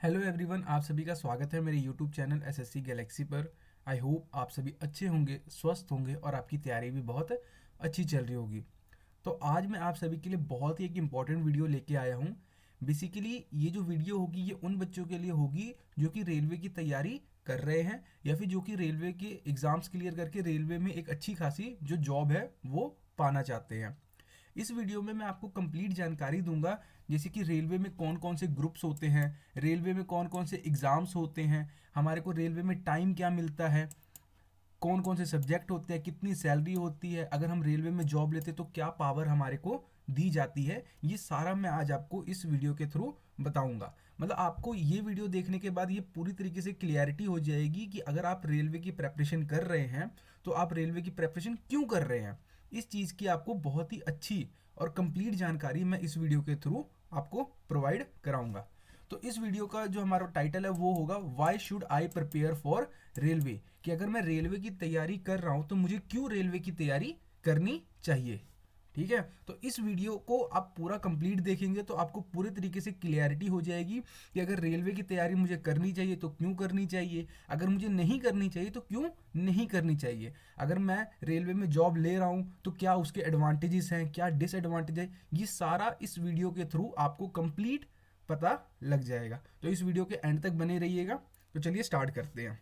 Hello everyone, आप सभी का स्वागत है मेरे यूट्यूब चैनल एसएससी गैलेक्सी पर। आई होप आप सभी अच्छे होंगे, स्वस्थ होंगे और आपकी तैयारी भी बहुत अच्छी चल रही होगी। तो आज मैं आप सभी के लिए बहुत ही एक इम्पॉर्टेंट वीडियो लेके आया हूँ। बेसिकली ये जो वीडियो होगी ये उन बच्चों के लिए होगी जो कि रेलवे की तैयारी कर रहे हैं या फिर जो कि रेलवे के एग्ज़ाम्स क्लियर करके रेलवे में एक अच्छी खासी जो जॉब है वो पाना चाहते हैं। इस वीडियो में मैं आपको कंप्लीट जानकारी दूंगा, जैसे कि रेलवे में कौन कौन से ग्रुप्स होते हैं, रेलवे में कौन कौन से एग्ज़ाम्स होते हैं, हमारे को रेलवे में टाइम क्या मिलता है, कौन कौन से सब्जेक्ट होते हैं, कितनी सैलरी होती है, अगर हम रेलवे में जॉब लेते तो क्या पावर हमारे को दी जाती है। ये सारा मैं आज आपको इस वीडियो के थ्रू बताऊंगा। मतलब आपको ये वीडियो देखने के बाद ये पूरी तरीके से क्लियरिटी हो जाएगी कि अगर आप रेलवे की प्रेपरेशन कर रहे हैं तो आप रेलवे की प्रेपरेशन क्यों कर रहे हैं। इस चीज़ की आपको बहुत ही अच्छी और कंप्लीट जानकारी मैं इस वीडियो के थ्रू आपको प्रोवाइड कराऊंगा। तो इस वीडियो का जो हमारा टाइटल है वो होगा why should I prepare for railway, कि अगर मैं रेलवे की तैयारी कर रहा हूं तो मुझे क्यों रेलवे की तैयारी करनी चाहिए। ठीक है, तो इस वीडियो को आप पूरा कंप्लीट देखेंगे तो आपको पूरे तरीके से क्लियरिटी हो जाएगी कि अगर रेलवे की तैयारी मुझे करनी चाहिए तो क्यों करनी चाहिए, अगर मुझे नहीं करनी चाहिए तो क्यों नहीं करनी चाहिए, अगर मैं रेलवे में जॉब ले रहा हूं तो क्या उसके एडवांटेजेस हैं, क्या डिसएडवांटेज है। ये सारा इस वीडियो के थ्रू आपको कंप्लीट पता लग जाएगा। तो इस वीडियो के एंड तक बने रहिएगा। तो चलिए स्टार्ट करते हैं।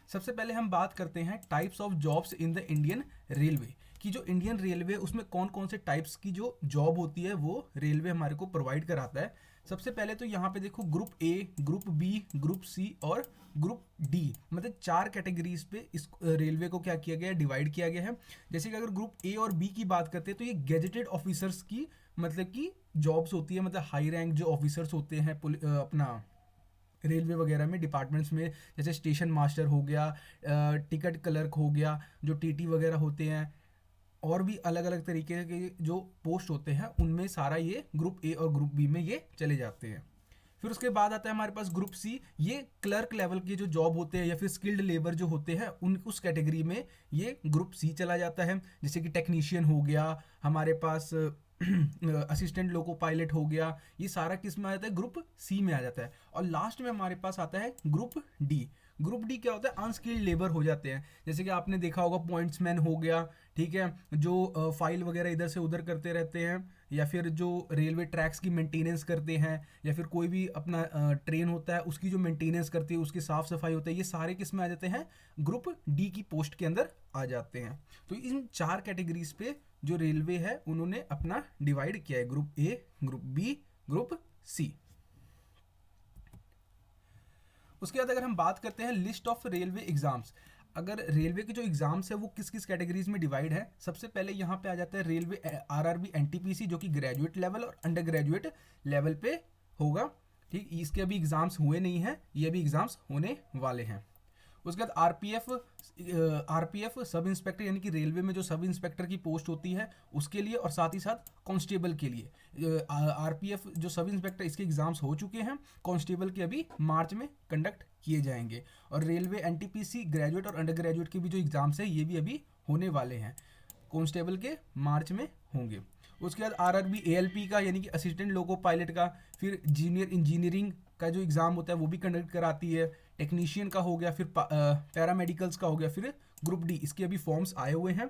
सबसे पहले हम बात करते हैं types of jobs in the Indian railway, कि जो इंडियन रेलवे उसमें कौन कौन से टाइप्स की जो जॉब होती है वो रेलवे हमारे को प्रोवाइड कराता है। सबसे पहले तो यहाँ पे देखो, group A, group B, group C और ग्रुप डी, मतलब चार कैटेगरीज पे इस रेलवे को क्या किया गया है, डिवाइड किया गया है। जैसे कि अगर ग्रुप ए और बी की बात करते हैं तो ये गेजेटेड ऑफिसर्स की मतलब कि जॉब्स होती है, मतलब हाई रैंक जो ऑफिसर्स होते हैं अपना रेलवे वगैरह में डिपार्टमेंट्स में, जैसे स्टेशन मास्टर हो गया, टिकट क्लर्क हो गया, जो टीटी वगैरह होते हैं, और भी अलग अलग तरीके के जो पोस्ट होते हैं उनमें सारा ये ग्रुप ए और ग्रुप बी में ये चले जाते हैं। फिर उसके बाद आता है हमारे पास ग्रुप सी, ये क्लर्क लेवल के जो जॉब होते हैं या फिर स्किल्ड लेबर जो होते हैं उन उस कैटेगरी में ये ग्रुप सी चला जाता है। जैसे कि टेक्नीशियन हो गया हमारे पास, असिस्टेंट लोको पायलट हो गया, ये सारा किस में आ जाता है, ग्रुप सी में आ जाता है। और लास्ट में हमारे पास आता है ग्रुप डी। ग्रुप डी क्या होता है, अनस्किल्ड लेबर हो जाते हैं। जैसे कि आपने देखा होगा पॉइंट्समैन हो गया, ठीक है, जो फाइल वगैरह इधर से उधर करते रहते हैं, या फिर जो रेलवे ट्रैक्स की मेंटेनेंस करते हैं, या फिर कोई भी अपना ट्रेन होता है उसकी जो मेंटेनेंस करती है, उसकी साफ सफाई होती है, ये सारे किस में आ जाते हैं, ग्रुप डी की पोस्ट के अंदर आ जाते हैं। तो इन चार कैटेगरीज पे जो रेलवे है उन्होंने अपना डिवाइड किया है, group A, group B, group C. उसके बाद अगर हम बात करते हैं लिस्ट ऑफ रेलवे एग्जाम्स, अगर रेलवे के जो एग्जाम्स है वो किस किस कैटेगरीज में डिवाइड है, सबसे पहले यहाँ पे आ जाता है रेलवे आरआरबी एनटीपीसी, जो कि ग्रेजुएट लेवल और अंडर ग्रेजुएट लेवल पे होगा। ठीक, इसके अभी एग्जाम्स हुए नहीं हैं, ये भी एग्जाम्स होने वाले हैं। उसके बाद आरपीएफ, आरपीएफ सब इंस्पेक्टर, यानी कि रेलवे में जो सब इंस्पेक्टर की पोस्ट होती है उसके लिए, और साथ ही साथ कांस्टेबल के लिए आरपीएफ जो सब इंस्पेक्टर, इसके एग्जाम्स हो चुके हैं, कांस्टेबल के अभी मार्च में कंडक्ट किए जाएंगे। और रेलवे एनटीपीसी ग्रेजुएट और अंडर ग्रेजुएट के भी जो एग्जाम्स है ये भी अभी होने वाले हैं, कांस्टेबल के मार्च में होंगे। उसके बाद आरआरबी एएलपी का, यानी कि असिस्टेंट लोको पायलट का, फिर जूनियर इंजीनियरिंग का जो एग्ज़ाम होता है वो भी कंडक्ट कराती है। टेक्नीशियन का हो गया, फिर पैरामेडिकल्स का हो गया, फिर ग्रुप डी, इसके अभी फॉर्म्स आए हुए हैं।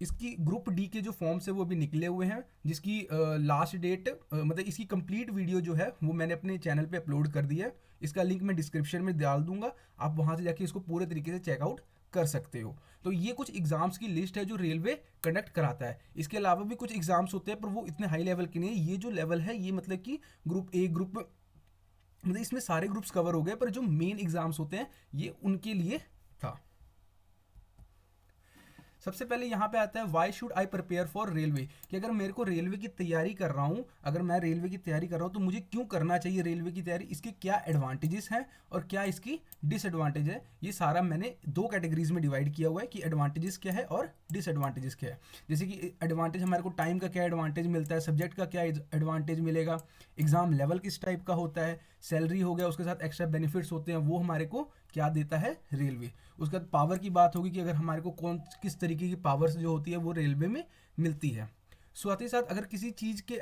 इसकी ग्रुप डी के जो फॉर्म्स है वो अभी निकले हुए हैं, जिसकी लास्ट डेट मतलब इसकी कंप्लीट वीडियो जो है वो मैंने अपने चैनल पे अपलोड कर दी है। इसका लिंक मैं डिस्क्रिप्शन में डाल दूंगा, आप वहाँ से जाके इसको पूरे तरीके से चेकआउट कर सकते हो। तो ये कुछ एग्जाम्स की लिस्ट है जो रेलवे कंडक्ट कराता है। इसके अलावा भी कुछ एग्जाम्स होते हैं पर वो इतने हाई लेवल के नहीं है। ये जो लेवल है ये मतलब कि ग्रुप ए, ग्रुप मतलब इसमें सारे ग्रुप्स कवर हो गए, पर जो मेन एग्जाम्स होते हैं ये उनके लिए था। सबसे पहले यहाँ पे आता है why should I prepare for railway, कि अगर मेरे को रेलवे की तैयारी कर रहा हूँ, अगर मैं रेलवे की तैयारी कर रहा हूँ तो मुझे क्यों करना चाहिए रेलवे की तैयारी, इसके क्या एडवांटेजेस हैं और क्या इसकी डिसएडवांटेज है। ये सारा मैंने दो कैटेगरीज में डिवाइड किया हुआ है कि एडवांटेजेस क्या है और डिसएडवांटेजेस क्या है। जैसे कि एडवांटेज हमारे को टाइम का क्या एडवांटेज मिलता है, सब्जेक्ट का क्या एडवांटेज मिलेगा, एग्जाम लेवल किस टाइप का होता है, सैलरी हो गया, उसके साथ एक्स्ट्रा बेनिफिट्स होते हैं वो हमारे को क्या देता है रेलवे। उसके बाद पावर की बात होगी कि अगर हमारे को कौन किस तरीके की पावर्स जो होती है वो रेलवे में मिलती है। साथ ही साथ अगर किसी चीज़ के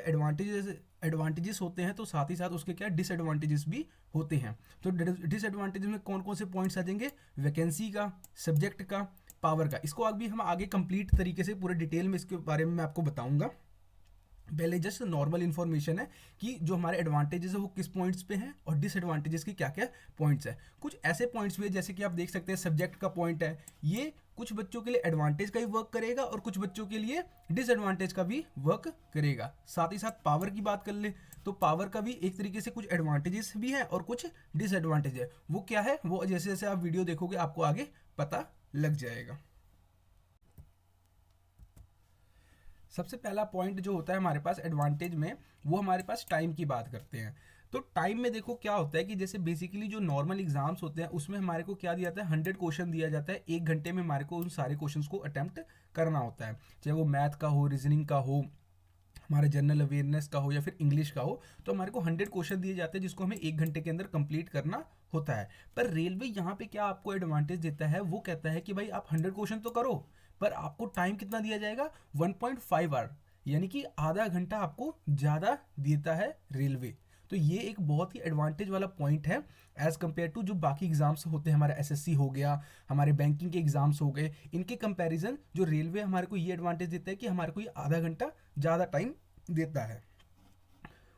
एडवांटेजेस होते हैं तो साथ ही साथ उसके क्या डिसएडवांटेजेस भी होते हैं। तो डिसएडवांटेजेस में कौन कौन से पॉइंट्स आ जाएंगे, वैकेंसी का, सब्जेक्ट का, पावर का। इसको अभी हम आगे कंप्लीट तरीके से पूरे डिटेल में इसके बारे में मैं आपको बताऊंगा। पहले जस्ट नॉर्मल इन्फॉर्मेशन है कि जो हमारे एडवांटेजेस है वो किस पॉइंट्स पे हैं और डिसएडवांटेजेस की क्या क्या पॉइंट्स है। कुछ ऐसे पॉइंट्स भी है जैसे कि आप देख सकते हैं सब्जेक्ट का पॉइंट है, ये कुछ बच्चों के लिए एडवांटेज का ही वर्क करेगा और कुछ बच्चों के लिए डिसएडवांटेज का भी वर्क करेगा। साथ ही साथ पावर की बात कर ले तो पावर का भी एक तरीके से कुछ एडवांटेजेस भी है और कुछ डिसएडवांटेज है। वो क्या है वो जैसे जैसे आप वीडियो देखोगे आपको आगे पता लग जाएगा। सबसे पहला पॉइंट जो होता है हमारे पास एडवांटेज में, वो हमारे पास टाइम की बात करते हैं। तो टाइम में देखो क्या होता है कि जैसे बेसिकली जो नॉर्मल एग्जाम्स होते हैं उसमें हमारे को क्या दिया जाता है, 100 क्वेश्चन दिया जाता है, 1 घंटे में हमारे को उन सारे क्वेश्चंस को अटेम्प्ट करना होता है, चाहे वो मैथ का हो, रीजनिंग का हो, हमारे जनरल अवेयरनेस का हो या फिर इंग्लिश का हो। तो हमारे को 100 क्वेश्चन दिए जाते हैं जिसको हमें 1 घंटे के अंदर कंप्लीट करना होता है। पर रेलवे यहाँ पे क्या आपको एडवांटेज देता है, वो कहता है कि भाई आप 100 क्वेश्चन तो करो पर आपको टाइम कितना दिया जाएगा, 1.5 आवर, यानी कि आधा घंटा आपको ज़्यादा देता है रेलवे। तो ये एक बहुत ही एडवांटेज वाला पॉइंट है एज कम्पेयर टू जो बाकी एग्जाम्स होते हैं, हमारा एसएससी हो गया, हमारे बैंकिंग के एग्जाम्स हो गए, इनके कंपैरिजन जो रेलवे हमारे को ये एडवांटेज देता है कि हमारे को ये आधा घंटा ज़्यादा टाइम देता है।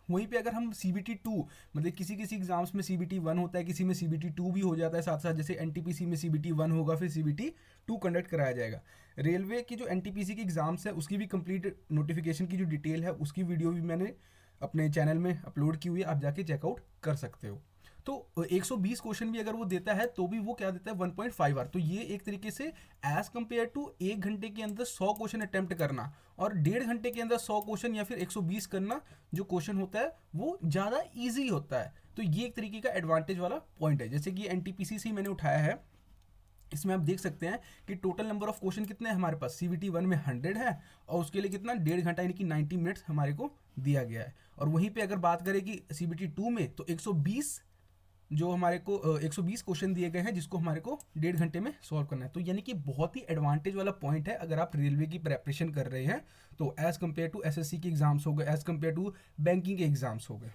वहीं पे अगर हम CBT 2, मतलब किसी किसी एग्जाम्स में CBT 1 होता है, किसी में CBT 2 भी हो जाता है साथ साथ, जैसे NTPC में CBT 1 होगा फिर CBT 2 कंडक्ट कराया जाएगा। रेलवे की जो NTPC की एग्जाम्स है उसकी भी कंप्लीट नोटिफिकेशन की जो डिटेल है उसकी वीडियो भी मैंने अपने चैनल में अपलोड की हुई है, आप जाके चेकआउट कर सकते हो। तो 120 क्वेश्चन भी अगर वो देता है तो भी वो क्या देता है, 1.5 आवर। तो ये एक तरीके से एज कंपेयर टू 1 घंटे के अंदर 100 क्वेश्चन अटेम्प्ट करना और 1.5 घंटे के अंदर 100 क्वेश्चन या फिर 120 करना जो क्वेश्चन होता है वो ज़्यादा ईजी होता है। तो ये एक तरीके का एडवांटेज वाला पॉइंट है। जैसे कि NTPC से मैंने उठाया है, इसमें आप देख सकते हैं कि टोटल नंबर ऑफ क्वेश्चन कितने हैं हमारे पास, CBT 1 में 100 है और उसके लिए कितना 1.5 घंटा यानी कि 90 मिनट्स हमारे को दिया गया है। और वहीं पे अगर बात करें कि CBT 2 में तो 120 जो हमारे को 120 क्वेश्चन दिए गए हैं जिसको हमारे को 1.5 घंटे में सॉल्व करना है। तो यानी कि बहुत ही एडवांटेज वाला पॉइंट है अगर आप रेलवे की प्रेपरेशन कर रहे हैं तो, एज कम्पेयर टू SSC के एग्जाम्स हो गए, एज कम्पेयर टू बैंकिंग के एग्जाम्स हो गए।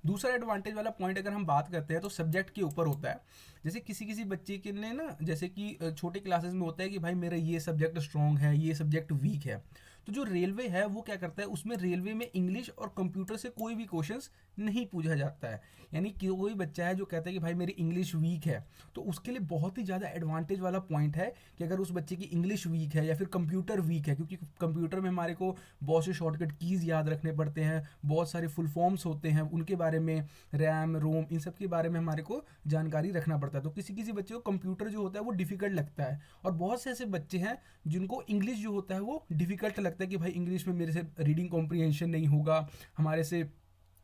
दूसरा एडवांटेज वाला पॉइंट अगर हम बात करते हैं तो सब्जेक्ट के ऊपर होता है। जैसे किसी किसी बच्चे के लिए ना, जैसे कि छोटे क्लासेस में होता है कि भाई मेरा ये सब्जेक्ट स्ट्रॉन्ग है, ये सब्जेक्ट वीक है। तो जो रेलवे है वो क्या करता है, उसमें रेलवे में इंग्लिश और कंप्यूटर से कोई भी क्वेश्चंस नहीं पूछा जाता है। यानी कि कोई बच्चा है जो कहता है कि भाई मेरी इंग्लिश वीक है, तो उसके लिए बहुत ही ज़्यादा एडवांटेज वाला पॉइंट है कि अगर उस बच्चे की इंग्लिश वीक है या फिर कंप्यूटर वीक है, क्योंकि कंप्यूटर में हमारे को बहुत से शॉर्टकट कीज़ याद रखने पड़ते हैं, बहुत सारे फुल फॉर्म्स होते हैं उनके बारे में, रैम रोम इन सब के बारे में हमारे को जानकारी रखना पड़ता है। तो किसी किसी बच्चे को कंप्यूटर जो होता है वो डिफ़िकल्ट लगता है और बहुत से ऐसे बच्चे हैं जिनको इंग्लिश जो होता है वो डिफ़िकल्ट लगता है कि भाई इंग्लिश में मेरे से रीडिंग कॉम्प्रिहेंशन नहीं होगा, हमारे से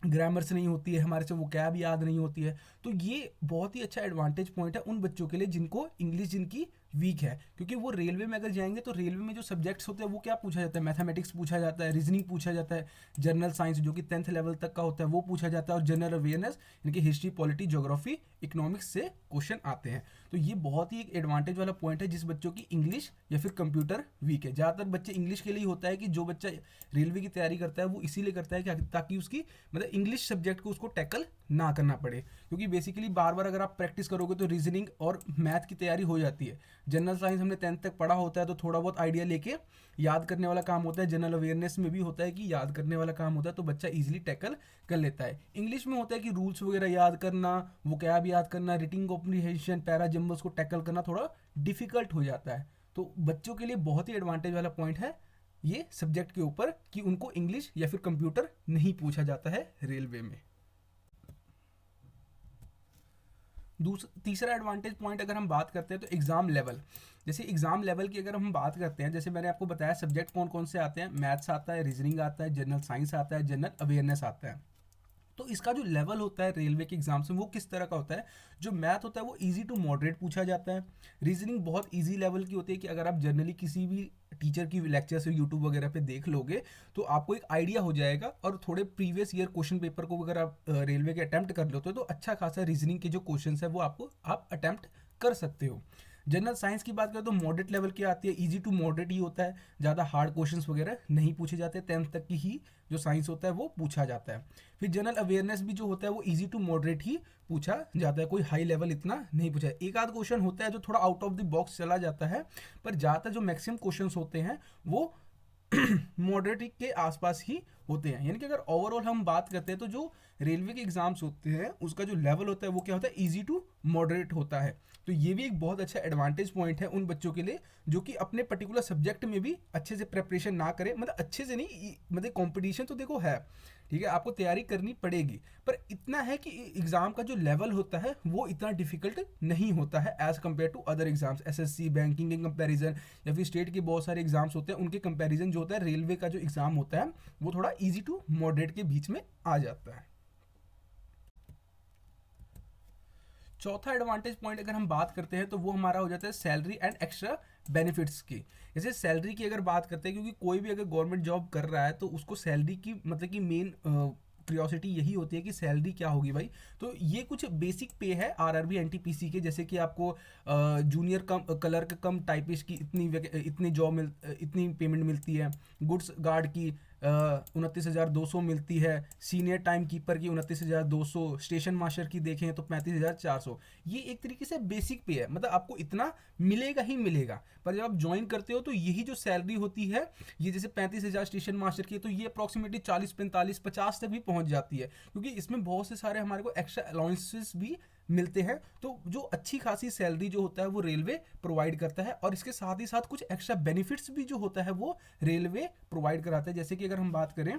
ग्रामर से नहीं होती है, हमारे से वो कैब याद नहीं होती है। तो ये बहुत ही अच्छा एडवांटेज पॉइंट है उन बच्चों के लिए जिनको इंग्लिश जिनकी वीक है, क्योंकि वो रेलवे में अगर जाएंगे तो रेलवे में जो सब्जेक्ट्स होते हैं वो क्या पूछा जाता है, मैथमेटिक्स पूछा जाता है, रीजनिंग पूछा जाता है, जनरल साइंस जो कि 10th लेवल तक का होता है वो पूछा जाता है, और जनरल अवेयरनेस यानी कि हिस्ट्री, पॉलिटी, ज्योग्राफी, इकोनॉमिक्स से क्वेश्चन आते हैं। तो ये बहुत ही एक एडवांटेज वाला पॉइंट है जिस बच्चों की इंग्लिश या फिर कंप्यूटर वीक है। ज़्यादातर बच्चे इंग्लिश के लिए होता है कि जो बच्चा रेलवे की तैयारी करता है वो इसीलिए करता है कि ताकि उसकी मतलब इंग्लिश सब्जेक्ट को उसको टैकल ना करना पड़े, क्योंकि बेसिकली बार बार अगर आप प्रैक्टिस करोगे तो रीजनिंग और मैथ की तैयारी हो जाती है। जनरल साइंस हमने 10th तक पढ़ा होता है तो थोड़ा बहुत आइडिया लेके याद करने वाला काम होता है, जनरल अवेयरनेस में भी होता है कि याद करने वाला काम होता है, तो बच्चा इजीली टैकल कर लेता है। इंग्लिश में होता है कि रूल्स वगैरह याद करना, वोकैब याद करना, रीडिंग कॉम्प्रिहेंशन, पैरा जम्बल्स को टैकल करना थोड़ा डिफिकल्ट हो जाता है। तो बच्चों के लिए बहुत ही एडवांटेज वाला पॉइंट है ये सब्जेक्ट के ऊपर कि उनको इंग्लिश या फिर कंप्यूटर नहीं पूछा जाता है रेलवे में। तीसरा एडवांटेज पॉइंट अगर हम बात करते हैं तो एग्ज़ाम लेवल। जैसे एग्ज़ाम लेवल की अगर हम बात करते हैं, जैसे मैंने आपको बताया सब्जेक्ट कौन कौन से आते हैं, मैथ्स आता है, रीजनिंग आता है, जनरल साइंस आता है, जनरल अवेयरनेस आता है। तो इसका जो लेवल होता है रेलवे के एग्जाम्स में वो किस तरह का होता है, जो मैथ होता है वो इजी टू मॉडरेट पूछा जाता है, रीजनिंग बहुत इजी लेवल की होती है कि अगर आप जनरली किसी भी टीचर की लेक्चर से यूट्यूब वगैरह पे देख लोगे तो आपको एक आइडिया हो जाएगा, और थोड़े प्रीवियस ईयर क्वेश्चन पेपर को अगर आप रेलवे के अटैम्प्ट कर लेते हो तो अच्छा खासा रीजनिंग के जो क्वेश्चन है वो आप अटैम्प्ट कर सकते हो। जनरल साइंस की बात करें तो मॉडरेट लेवल की आती है, इजी टू मॉडरेट ही होता है, ज़्यादा हार्ड क्वेश्चंस वगैरह नहीं पूछे जाते, 10th तक की ही जो साइंस होता है वो पूछा जाता है। फिर जनरल अवेयरनेस भी जो होता है वो इजी टू मॉडरेट ही पूछा जाता है, कोई हाई लेवल इतना नहीं पूछा है। एक आध क्वेश्चन होता है जो थोड़ा आउट ऑफ द बॉक्स चला जाता है, पर ज़्यादातर जो मैक्सिमम क्वेश्चंस होते हैं वो मॉडरेट के आसपास ही होते हैं। यानी कि अगर ओवरऑल हम बात करते हैं तो जो रेलवे के एग्जाम्स होते हैं उसका जो लेवल होता है वो क्या होता है, इजी टू मॉडरेट होता है। तो ये भी एक बहुत अच्छा एडवांटेज पॉइंट है उन बच्चों के लिए जो कि अपने पर्टिकुलर सब्जेक्ट में भी अच्छे से प्रेपरेशन ना करें, मतलब अच्छे से नहीं, मतलब कंपटीशन तो देखो है, ठीक है, आपको तैयारी करनी पड़ेगी, पर इतना है कि एग्ज़ाम का जो लेवल होता है वो इतना डिफिकल्ट नहीं होता है as compare to other exams, SSC banking के कंपैरिजन या फिर स्टेट के बहुत सारे एग्जाम्स होते हैं उनके कंपैरिजन जो होता है रेलवे का जो एग्ज़ाम होता है वो थोड़ा इजी टू मॉडरेट के बीच में आ जाता है। चौथा एडवांटेज पॉइंट अगर हम बात करते हैं तो वो हमारा हो जाता है सैलरी एंड एक्स्ट्रा बेनिफिट्स की। जैसे सैलरी की अगर बात करते हैं, क्योंकि कोई भी अगर गवर्नमेंट जॉब कर रहा है तो उसको सैलरी की मतलब कि मेन क्यूरियोसिटी यही होती है कि सैलरी क्या होगी भाई। तो ये कुछ बेसिक पे है आरआरबी एनटीपीसी के, जैसे कि आपको जूनियर कम क्लर्क कम टाइपिस्ट की इतनी जॉब इतनी पेमेंट मिलती है, गुड्स गार्ड की 29,200 मिलती है, सीनियर टाइम कीपर की 29,200, स्टेशन मास्टर की देखें तो 35,400। ये एक तरीके से बेसिक पे है, मतलब आपको इतना मिलेगा ही मिलेगा। पर जब आप ज्वाइन करते हो तो यही जो सैलरी होती है, ये जैसे 35,000 स्टेशन मास्टर की है तो ये अप्रॉक्सीमेटली 40, 45, 50 तक भी पहुंच जाती है, क्योंकि इसमें बहुत से सारे हमारे को एक्स्ट्रा अलाउंसेस भी मिलते हैं। तो जो अच्छी खासी सैलरी जो होता है वो रेलवे प्रोवाइड करता है, और इसके साथ ही साथ कुछ एक्स्ट्रा बेनिफिट्स भी जो होता है वो रेलवे प्रोवाइड कराता है। जैसे कि अगर हम बात करें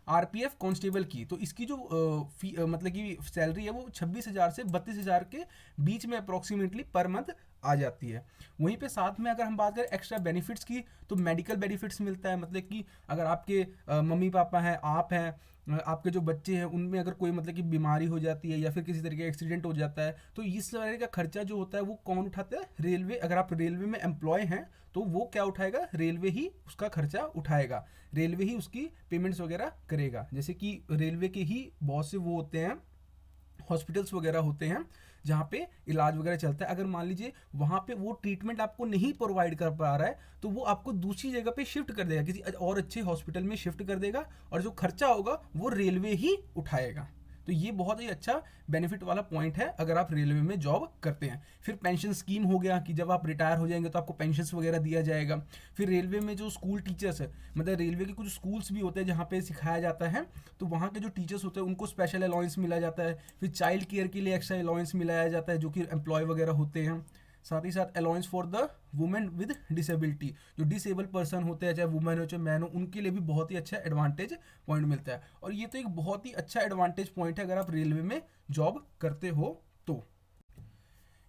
आरपीएफ कांस्टेबल की, तो इसकी जो मतलब कि सैलरी है वो 26,000 से 32,000 के बीच में अप्रॉक्सीमेटली पर मंथ आ जाती है। वहीं पे साथ में अगर हम बात करें एक्स्ट्रा बेनिफिट्स की तो मेडिकल बेनिफिट्स मिलता है, मतलब कि अगर आपके मम्मी पापा हैं, आप हैं, आपके जो बच्चे हैं उनमें अगर कोई मतलब कि बीमारी हो जाती है या फिर किसी तरीके का एक्सीडेंट हो जाता है तो इस तरह का खर्चा जो होता है वो कौन उठाता है, रेलवे। अगर आप रेलवे में एम्प्लॉय हैं तो वो क्या उठाएगा, रेलवे ही उसका खर्चा उठाएगा, रेलवे ही उसकी पेमेंट्स वगैरह करेगा। जैसे कि रेलवे के ही बहुत से वो होते हैं, हॉस्पिटल्स वगैरह होते हैं जहाँ पे इलाज वगैरह चलता है। अगर मान लीजिए वहाँ पे वो ट्रीटमेंट आपको नहीं प्रोवाइड कर पा रहा है तो वो आपको दूसरी जगह पे शिफ्ट कर देगा, किसी और अच्छे हॉस्पिटल में शिफ्ट कर देगा, और जो खर्चा होगा वो रेलवे ही उठाएगा। तो ये बहुत ही अच्छा बेनिफिट वाला पॉइंट है अगर आप रेलवे में जॉब करते हैं। फिर पेंशन स्कीम हो गया कि जब आप रिटायर हो जाएंगे तो आपको पेंशन वगैरह दिया जाएगा। फिर रेलवे में जो स्कूल टीचर्स है, मतलब रेलवे के कुछ स्कूल्स भी होते हैं जहाँ पे सिखाया जाता है, तो वहाँ के जो टीचर्स होते हैं उनको स्पेशल अलाउंस मिला जाता है। फिर चाइल्ड केयर के लिए एक्स्ट्रा अलाउंस मिलाया जाता है जो कि एम्प्लॉय वगैरह होते हैं। साथ ही साथ allowance for the women with disability, जो डिसेबल पर्सन होते हैं चाहे वुमेन हो चाहे मैन हो, उनके लिए भी बहुत ही अच्छा एडवांटेज पॉइंट मिलता है। और ये तो एक बहुत ही अच्छा एडवांटेज पॉइंट है अगर आप रेलवे में जॉब करते हो तो।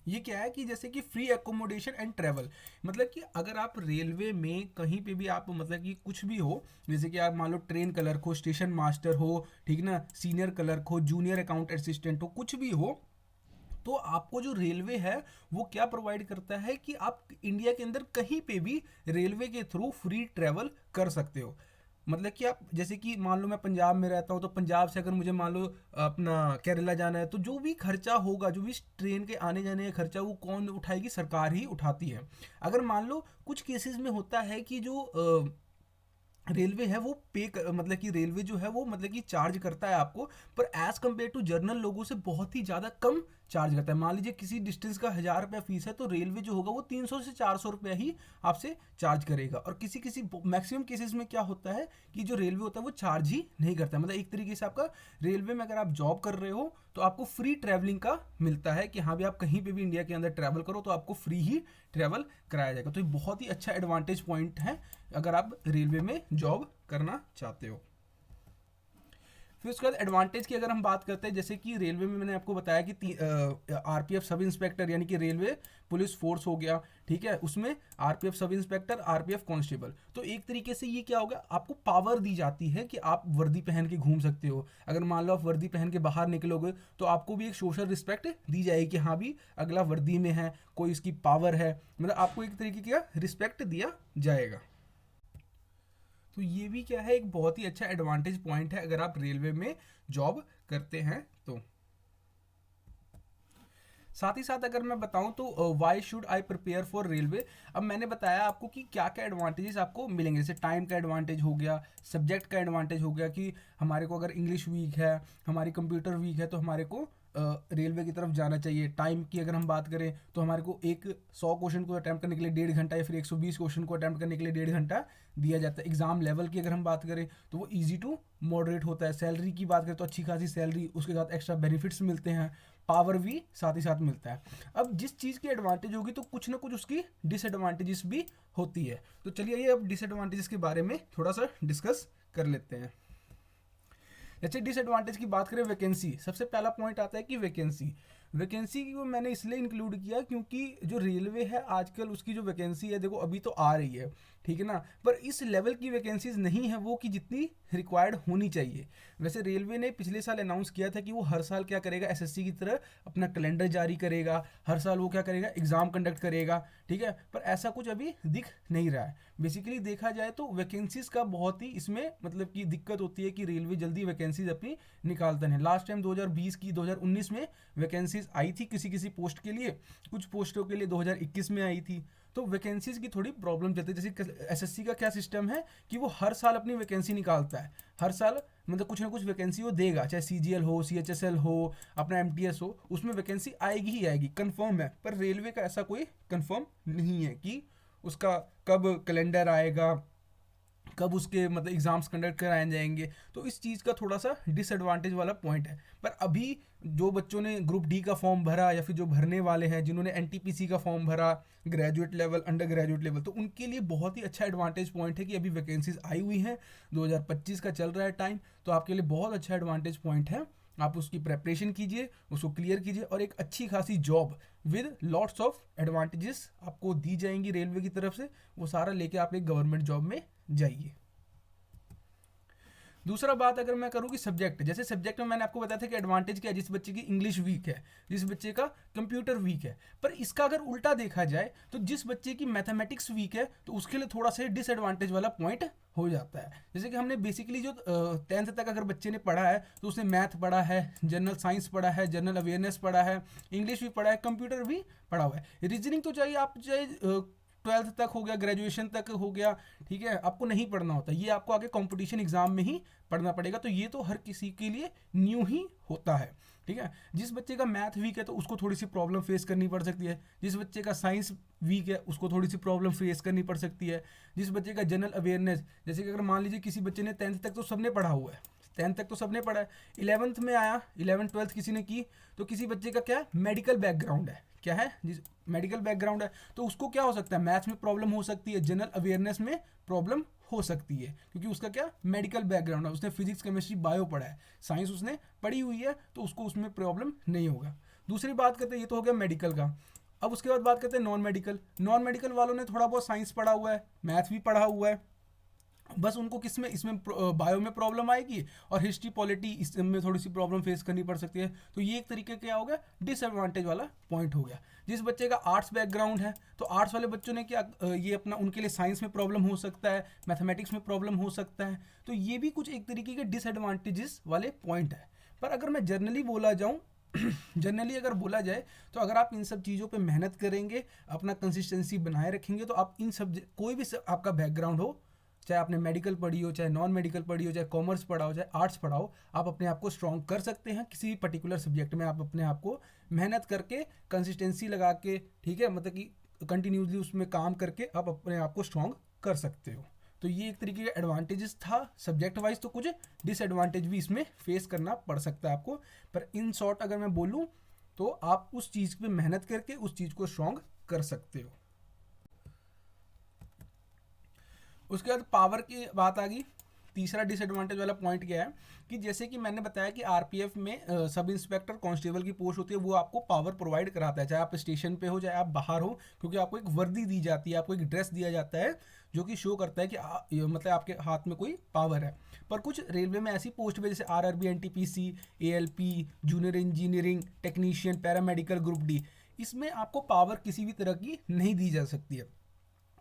ये क्या है कि जैसे कि फ्री एकोमोडेशन एंड ट्रैवल, मतलब कि अगर आप रेलवे में कहीं पे भी आप मतलब कि कुछ भी हो, जैसे कि आप मान लो ट्रेन क्लर्क हो, स्टेशन मास्टर हो, ठीक ना, सीनियर क्लर्क हो, जूनियर अकाउंट असिस्टेंट हो, कुछ भी हो, तो आपको जो रेलवे है वो क्या प्रोवाइड करता है कि आप इंडिया के अंदर कहीं पे भी रेलवे के थ्रू फ्री ट्रैवल कर सकते हो। मतलब कि आप जैसे कि मान लो मैं पंजाब में रहता हूँ तो पंजाब से अगर मुझे मान लो अपना केरला जाना है तो जो भी खर्चा होगा, जो भी ट्रेन के आने जाने का खर्चा, वो कौन उठाएगी, सरकार ही उठाती है। अगर मान लो कुछ केसेस में होता है कि जो रेलवे है वो मतलब कि रेलवे जो है वो मतलब कि चार्ज करता है आपको, पर एज कम्पेयर टू जर्नल लोगों से बहुत ही ज़्यादा कम चार्ज करता है। मान लीजिए किसी डिस्टेंस का 1,000 रुपया फीस है तो रेलवे जो होगा वो 300 से 400 रुपया ही आपसे चार्ज करेगा। और किसी किसी मैक्सिमम केसेस में क्या होता है कि जो रेलवे होता है वो चार्ज ही नहीं करता, मतलब एक तरीके से आपका रेलवे में अगर आप जॉब कर रहे हो तो आपको फ्री ट्रैवलिंग का मिलता है कि हाँ भी आप कहीं पे भी इंडिया के अंदर ट्रैवल करो तो आपको फ्री ही ट्रैवल कराया जाएगा। तो ये बहुत ही अच्छा एडवांटेज पॉइंट है अगर आप रेलवे में जॉब करना चाहते हो। फिर उसके बाद एडवांटेज की अगर हम बात करते हैं, जैसे कि रेलवे में मैंने आपको बताया कि आरपीएफ सब इंस्पेक्टर यानी कि रेलवे पुलिस फोर्स हो गया, ठीक है, उसमें RPF sub inspector, RPF constable, तो एक तरीके से ये क्या होगा, आपको पावर दी जाती है कि आप वर्दी पहन के घूम सकते हो। अगर मान लो आप वर्दी पहन के बाहर निकलोगे तो आपको भी एक सोशल रिस्पेक्ट दी जाएगी कि हाँ भी अगला वर्दी में है, कोई इसकी पावर है, मतलब आपको एक तरीके का रिस्पेक्ट दिया जाएगा। तो ये भी क्या है, एक बहुत ही अच्छा एडवांटेज पॉइंट है अगर आप रेलवे में जॉब करते हैं तो। साथ ही साथ अगर मैं बताऊं तो why should I prepare for railway. अब मैंने बताया आपको कि क्या क्या एडवांटेजेस आपको मिलेंगे, जैसे टाइम का एडवांटेज हो गया, सब्जेक्ट का एडवांटेज हो गया कि हमारे को अगर इंग्लिश वीक है, हमारी कंप्यूटर वीक है, तो हमारे को रेलवे की तरफ जाना चाहिए। टाइम की अगर हम बात करें तो हमारे को एक 100 क्वेश्चन को अटैम्प्ट करने के लिए 1.5 घंटा या फिर 120 क्वेश्चन को अटैम्प्ट करने के लिए 1.5 घंटा दिया जाता है। एग्जाम लेवल की अगर हम बात करें तो वो ईजी टू मॉडरेट होता है। सैलरी की बात करें तो अच्छी खासी सैलरी, उसके साथ एक्स्ट्रा बेनिफिट्स मिलते हैं, पावर भी साथ ही साथ मिलता है। अब जिस चीज़ की एडवांटेज होगी तो कुछ ना कुछ उसकी डिसएडवांटेजेस भी होती है। तो चलिए ये अब डिसएडवांटेजेस के बारे में थोड़ा सा डिस्कस कर लेते हैं। जैसे डिसएडवांटेज की बात करें, वैकेंसी, सबसे पहला पॉइंट आता है कि वैकेंसी। वैकेंसी को मैंने इसलिए इंक्लूड किया क्योंकि जो रेलवे है आजकल उसकी जो वैकेंसी है, देखो अभी तो आ रही है, ठीक है ना, पर इस लेवल की वैकेंसीज नहीं है वो कि जितनी रिक्वायर्ड होनी चाहिए। वैसे रेलवे ने पिछले साल अनाउंस किया था कि वो हर साल क्या करेगा, एसएससी की तरह अपना कैलेंडर जारी करेगा, हर साल वो क्या करेगा, एग्जाम कंडक्ट करेगा, ठीक है, पर ऐसा कुछ अभी दिख नहीं रहा है। बेसिकली देखा जाए तो वैकेंसीज का बहुत ही इसमें मतलब कि दिक्कत होती है कि रेलवे जल्दी वैकेंसीज अपनी निकालता नहीं। लास्ट टाइम 2020 की 2019 में वैकेंसीज आई थी किसी किसी पोस्ट के लिए, कुछ पोस्टों के लिए 2021 में आई थी। तो वैकेंसीज की थोड़ी प्रॉब्लम चलती है। जैसे एसएससी का क्या सिस्टम है कि वो हर साल अपनी वैकेंसी निकालता है, हर साल मतलब कुछ ना कुछ वैकेंसी वो देगा, चाहे सीजीएल हो, सीएचएसएल हो, अपना एमटीएस हो, उसमें वैकेंसी आएगी ही आएगी, कंफर्म है। पर रेलवे का ऐसा कोई कंफर्म नहीं है कि उसका कब कैलेंडर आएगा, कब उसके मतलब एग्जाम्स कंडक्ट कराए जाएंगे। तो इस चीज़ का थोड़ा सा डिसएडवांटेज वाला पॉइंट है। पर अभी जो बच्चों ने ग्रुप डी का फॉर्म भरा या फिर जो भरने वाले हैं, जिन्होंने एनटीपीसी का फॉर्म भरा, graduate level, under graduate level, तो उनके लिए बहुत ही अच्छा एडवांटेज पॉइंट है कि अभी वैकेंसीज आई हुई हैं, 2025 का चल रहा है टाइम, तो आपके लिए बहुत अच्छा एडवांटेज पॉइंट है। आप उसकी प्रेपरेशन कीजिए, उसको क्लियर कीजिए और एक अच्छी खासी job with lots of advantages आपको दी जाएंगी रेलवे की तरफ से, वो सारा लेके आप एक गवर्नमेंट जॉब में जाइए। दूसरा बात अगर मैं करूँ कि सब्जेक्ट, जैसे सब्जेक्ट में मैंने आपको बताया था कि एडवांटेज क्या है, जिस बच्चे की इंग्लिश वीक है, जिस बच्चे का कंप्यूटर वीक है। पर इसका अगर उल्टा देखा जाए तो जिस बच्चे की मैथमेटिक्स वीक है तो उसके लिए थोड़ा सा डिसएडवांटेज वाला पॉइंट हो जाता है। जैसे कि हमने बेसिकली जो 10th तक अगर बच्चे ने पढ़ा है तो उसने मैथ पढ़ा है, जनरल साइंस पढ़ा है, जनरल अवेयरनेस पढ़ा है, इंग्लिश भी पढ़ा है, कंप्यूटर भी पढ़ा हुआ है। रीजनिंग तो चाहिए, आप चाहे 12th तक हो गया, ग्रेजुएशन तक हो गया, ठीक है, आपको नहीं पढ़ना होता, ये आपको आगे कंपटीशन एग्जाम में ही पढ़ना पड़ेगा। तो ये तो हर किसी के लिए न्यू ही होता है, ठीक है। जिस बच्चे का मैथ वीक है तो उसको थोड़ी सी प्रॉब्लम फेस करनी पड़ सकती है, जिस बच्चे का साइंस वीक है उसको थोड़ी सी प्रॉब्लम फेस करनी पड़ सकती है, जिस बच्चे का जनरल अवेयरनेस, जैसे कि अगर मान लीजिए किसी बच्चे ने 10th तक तो सबने पढ़ा हुआ है, 10th तक तो सबने पढ़ा है, 11th में आया, 11th 12th किसी ने की, तो किसी बच्चे का क्या मेडिकल बैकग्राउंड है, क्या है, जिस मेडिकल बैकग्राउंड है, तो उसको क्या हो सकता है, मैथ्स में प्रॉब्लम हो सकती है, जनरल अवेयरनेस में प्रॉब्लम हो सकती है, क्योंकि उसका क्या मेडिकल बैकग्राउंड है, उसने फिजिक्स केमिस्ट्री बायो पढ़ा है, साइंस उसने पढ़ी हुई है, तो उसको उसमें प्रॉब्लम नहीं होगा। दूसरी बात करते हैं, ये तो हो गया मेडिकल का। अब उसके बाद बात करते हैं नॉन मेडिकल। नॉन मेडिकल वालों ने थोड़ा बहुत साइंस पढ़ा हुआ है, मैथ भी पढ़ा हुआ है, बस उनको किस में, इसमें बायो में प्रॉब्लम आएगी और हिस्ट्री पॉलिटी इसमें थोड़ी सी प्रॉब्लम फेस करनी पड़ सकती है। तो ये एक तरीके क्या हो गया, डिसएडवांटेज वाला पॉइंट हो गया। जिस बच्चे का आर्ट्स बैकग्राउंड है तो आर्ट्स वाले बच्चों ने क्या ये अपना, उनके लिए साइंस में प्रॉब्लम हो सकता है, मैथमेटिक्स में प्रॉब्लम हो सकता है। तो ये भी कुछ एक तरीके के डिसएडवांटेजेस वाले पॉइंट है। पर अगर मैं जनरली बोला जाऊँ जनरली अगर बोला जाए तो अगर आप इन सब चीज़ों पे मेहनत करेंगे, अपना कंसिस्टेंसी बनाए रखेंगे, तो आप इन सब कोई भी आपका बैकग्राउंड हो, चाहे आपने मेडिकल पढ़ी हो, चाहे नॉन मेडिकल पढ़ी हो, चाहे कॉमर्स पढ़ा हो, चाहे आर्ट्स पढ़ा हो, आप अपने आप को स्ट्रॉन्ग कर सकते हैं। किसी भी पर्टिकुलर सब्जेक्ट में आप अपने आप को मेहनत करके, कंसिस्टेंसी लगा के, ठीक है, मतलब कि कंटिन्यूसली उसमें काम करके आप अपने आप को स्ट्रॉन्ग कर सकते हो। तो ये एक तरीके का एडवांटेजेस था सब्जेक्ट वाइज। तो कुछ डिसएडवांटेज भी इसमें फेस करना पड़ सकता है आपको, पर इन शॉर्ट अगर मैं बोलूँ तो आप उस चीज़ पे मेहनत करके उस चीज़ को स्ट्रॉन्ग कर सकते हो। उसके बाद पावर की बात आ गई। तीसरा डिसएडवांटेज वाला पॉइंट क्या है कि जैसे कि मैंने बताया कि आरपीएफ में सब इंस्पेक्टर कांस्टेबल की पोस्ट होती है, वो आपको पावर प्रोवाइड कराता है, चाहे आप स्टेशन पे हो चाहे आप बाहर हो, क्योंकि आपको एक वर्दी दी जाती है, आपको एक ड्रेस दिया जाता है जो कि शो करता है कि मतलब आपके हाथ में कोई पावर है। पर कुछ रेलवे में ऐसी पोस्ट भी, जैसे RRB, NTPC, ALP, junior engineering technician, paramedical, group D, इसमें आपको पावर किसी भी तरह की नहीं दी जा सकती है।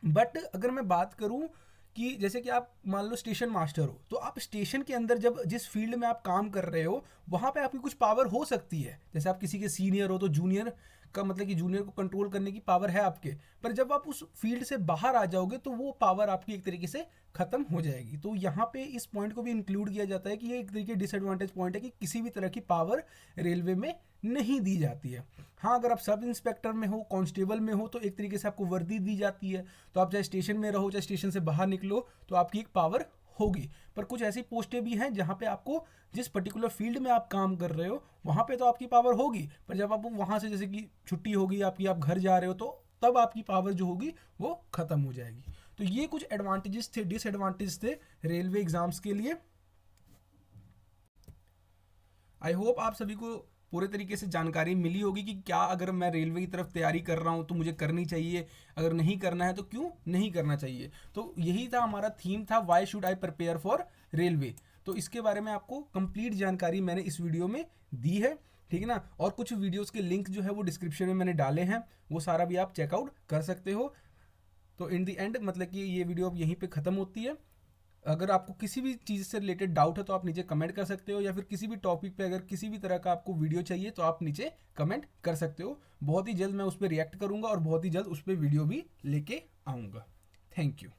बट अगर मैं बात करूं कि जैसे कि आप मान लो स्टेशन मास्टर हो, तो आप स्टेशन के अंदर जब जिस फील्ड में आप काम कर रहे हो वहाँ पे आपकी कुछ पावर हो सकती है। जैसे आप किसी के सीनियर हो तो जूनियर का मतलब कि जूनियर को कंट्रोल करने की पावर है आपके, पर जब आप उस फील्ड से बाहर आ जाओगे तो वो पावर आपकी एक तरीके से खत्म हो जाएगी। तो यहाँ पे इस पॉइंट को भी इंक्लूड किया जाता है कि ये एक तरीके डिसएडवांटेज पॉइंट है कि किसी भी तरह की पावर रेलवे में नहीं दी जाती है। हाँ, अगर आप सब इंस्पेक्टर में हो, कांस्टेबल में हो, तो एक तरीके से आपको वर्दी दी जाती है, तो आप चाहे स्टेशन में रहो चाहे स्टेशन से बाहर निकलो तो आपकी एक पावर होगी। पर कुछ ऐसी पोस्टें भी हैं जहाँ पे आपको जिस पर्टिकुलर फील्ड में आप काम कर रहे हो वहाँ पे तो आपकी पावर होगी, पर जब आप वहाँ से जैसे कि छुट्टी होगी आपकी, आप घर जा रहे हो, तो तब आपकी पावर जो होगी वो ख़त्म हो जाएगी। तो ये कुछ एडवांटेजेस थे, डिसएडवांटेज थे रेलवे एग्ज़ाम्स के लिए। आई होप आप सभी को पूरे तरीके से जानकारी मिली होगी कि क्या अगर मैं रेलवे की तरफ तैयारी कर रहा हूँ तो मुझे करनी चाहिए, अगर नहीं करना है तो क्यों नहीं करना चाहिए। तो यही था हमारा थीम था, why should I prepare for railway. तो इसके बारे में आपको कंप्लीट जानकारी मैंने इस वीडियो में दी है, ठीक है ना। और कुछ वीडियोस के लिंक जो है वो डिस्क्रिप्शन में मैंने डाले हैं, वो सारा भी आप चेकआउट कर सकते हो। तो इन दी एंड मतलब कि ये वीडियो अब यहीं पे ख़त्म होती है। अगर आपको किसी भी चीज़ से रिलेटेड डाउट है तो आप नीचे कमेंट कर सकते हो, या फिर किसी भी टॉपिक पे अगर किसी भी तरह का आपको वीडियो चाहिए तो आप नीचे कमेंट कर सकते हो। बहुत ही जल्द मैं उस पर रिएक्ट करूँगा और बहुत ही जल्द उस पर वीडियो भी लेके आऊँगा। Thank you.